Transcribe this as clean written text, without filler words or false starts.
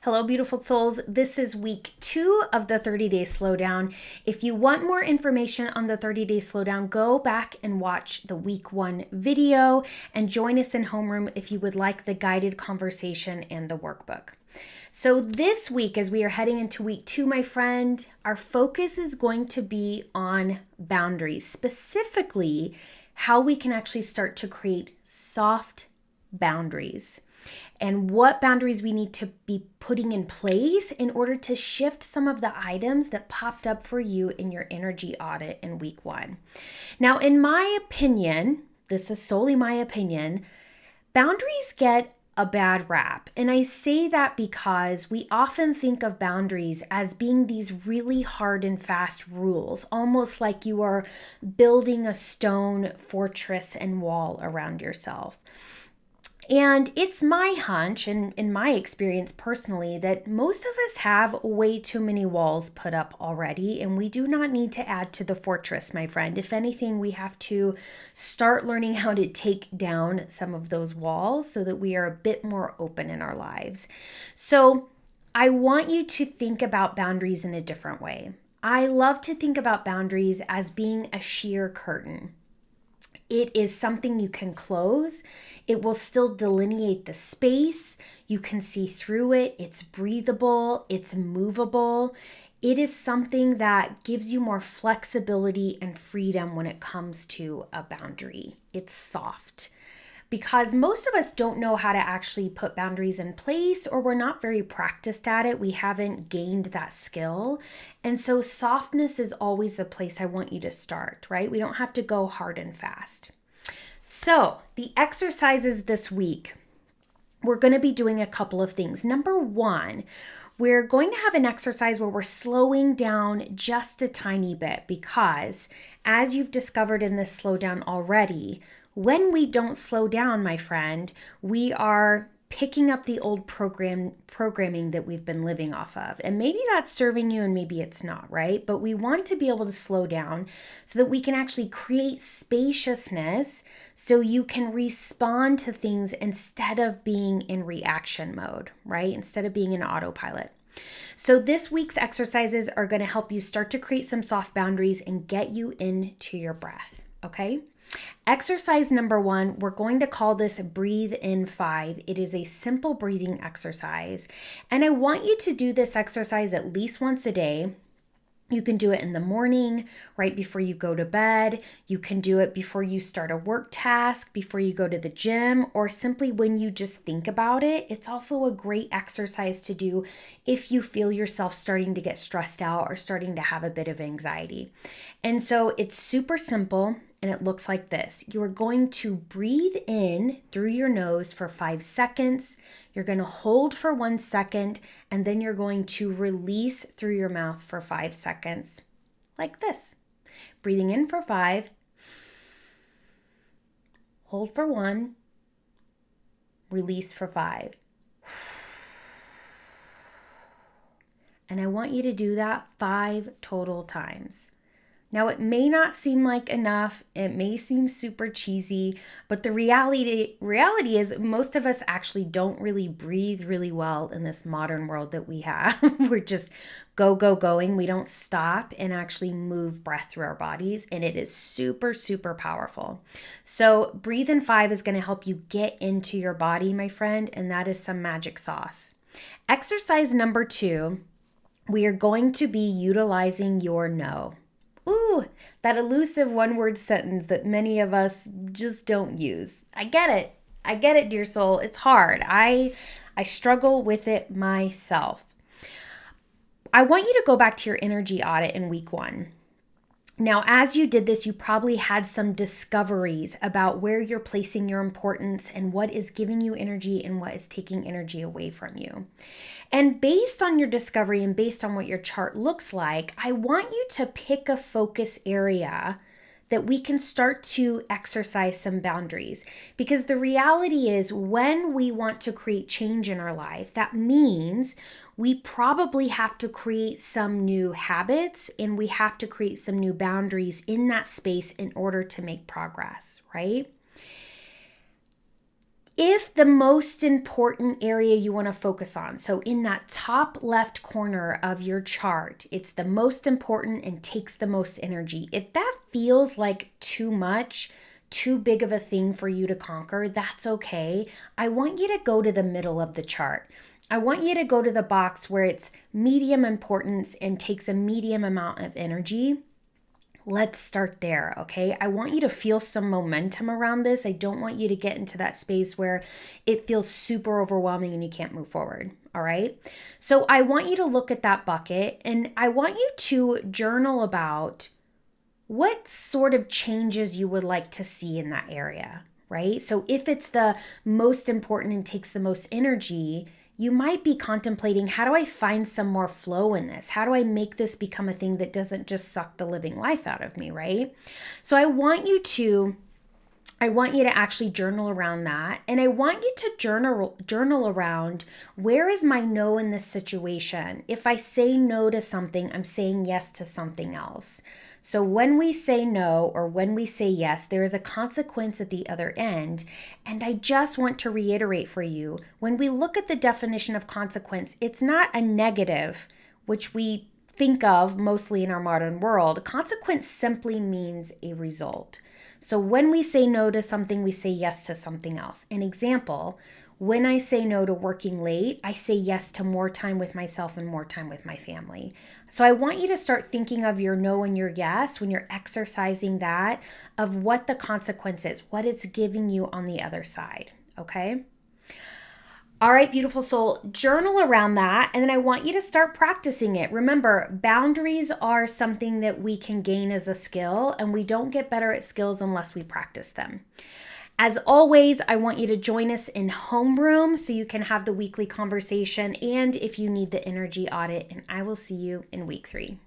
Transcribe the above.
Hello, beautiful souls. This is week 2 of the 30-day slowdown. If you want more information on the 30-day slowdown, go back and watch the week 1 video and join us in homeroom if you would like the guided conversation and the workbook. So this week, as we are heading into week 2, my friend, our focus is going to be on boundaries, specifically how we can actually start to create soft boundaries and what boundaries we need to be putting in place in order to shift some of the items that popped up for you in your energy audit in week 1. Now, in my opinion, this is solely my opinion, boundaries get a bad rap. And I say that because we often think of boundaries as being these really hard and fast rules, almost like you are building a stone fortress and wall around yourself. And it's my hunch and in my experience personally that most of us have way too many walls put up already, and we do not need to add to the fortress, my friend. If anything, we have to start learning how to take down some of those walls so that we are a bit more open in our lives. So I want you to think about boundaries in a different way. I love to think about boundaries as being a sheer curtain. It is something you can close. It will still delineate the space. You can see through it. It's breathable. It's movable. It is something that gives you more flexibility and freedom when it comes to a boundary. It's soft. Because most of us don't know how to actually put boundaries in place, or we're not very practiced at it. We haven't gained that skill. And so softness is always the place I want you to start, right? We don't have to go hard and fast. So the exercises this week, we're going to be doing a couple of things. Number 1, we're going to have an exercise where we're slowing down just a tiny bit, because as you've discovered in this slowdown already, when we don't slow down, my friend, we are picking up the old programming that we've been living off of. And maybe that's serving you and maybe it's not, right? But we want to be able to slow down so that we can actually create spaciousness so you can respond to things instead of being in reaction mode, right? Instead of being in autopilot. So this week's exercises are going to help you start to create some soft boundaries and get you into your breath, okay? Exercise number 1, we're going to call this Breathe in 5. It is a simple breathing exercise. And I want you to do this exercise at least once a day. You can do it in the morning, right before you go to bed. You can do it before you start a work task, before you go to the gym, or simply when you just think about it. It's also a great exercise to do if you feel yourself starting to get stressed out or starting to have a bit of anxiety. And so it's super simple. And it looks like this. You're going to breathe in through your nose for 5 seconds. You're going to hold for 1 second, and then you're going to release through your mouth for 5 seconds, like this. Breathing in for 5, hold for 1, release for 5. And I want you to do that 5 total times. Now, it may not seem like enough, it may seem super cheesy, but the reality is most of us actually don't really breathe really well in this modern world that we have. We're just going. We don't stop and actually move breath through our bodies, and it is super, super powerful. So Breathe in 5 is going to help you get into your body, my friend, and that is some magic sauce. Exercise number 2, we are going to be utilizing your no. Ooh, that elusive one-word sentence that many of us just don't use. I get it, dear soul. It's hard. I struggle with it myself. I want you to go back to your energy audit in week 1. Now, as you did this, you probably had some discoveries about where you're placing your importance and what is giving you energy and what is taking energy away from you. And based on your discovery and based on what your chart looks like, I want you to pick a focus area that we can start to exercise some boundaries. Because the reality is, when we want to create change in our life, that means we probably have to create some new habits and we have to create some new boundaries in that space in order to make progress, right? If the most important area you want to focus on, so in that top left corner of your chart, it's the most important and takes the most energy. If that feels like too much, too big of a thing for you to conquer, that's okay. I want you to go to the middle of the chart. I want you to go to the box where it's medium importance and takes a medium amount of energy. Let's start there, okay? I want you to feel some momentum around this. I don't want you to get into that space where it feels super overwhelming and you can't move forward, all right? So I want you to look at that bucket and I want you to journal about what sort of changes you would like to see in that area, right? So if it's the most important and takes the most energy, you might be contemplating, how do I find some more flow in this? How do I make this become a thing that doesn't just suck the living life out of me, right? So I want you to actually journal around that. And I want you to journal around, where is my no in this situation? If I say no to something, I'm saying yes to something else. So when we say no or when we say yes, there is a consequence at the other end. And I just want to reiterate for you, when we look at the definition of consequence, it's not a negative, which we think of mostly in our modern world. Consequence simply means a result. So when we say no to something, we say yes to something else. An example, when I say no to working late, I say yes to more time with myself and more time with my family. So I want you to start thinking of your no and your yes when you're exercising that, of what the consequence is, what it's giving you on the other side, okay? All right, beautiful soul, journal around that, and then I want you to start practicing it. Remember, boundaries are something that we can gain as a skill, and we don't get better at skills unless we practice them. As always, I want you to join us in homeroom so you can have the weekly conversation and if you need the energy audit, and I will see you in week 3.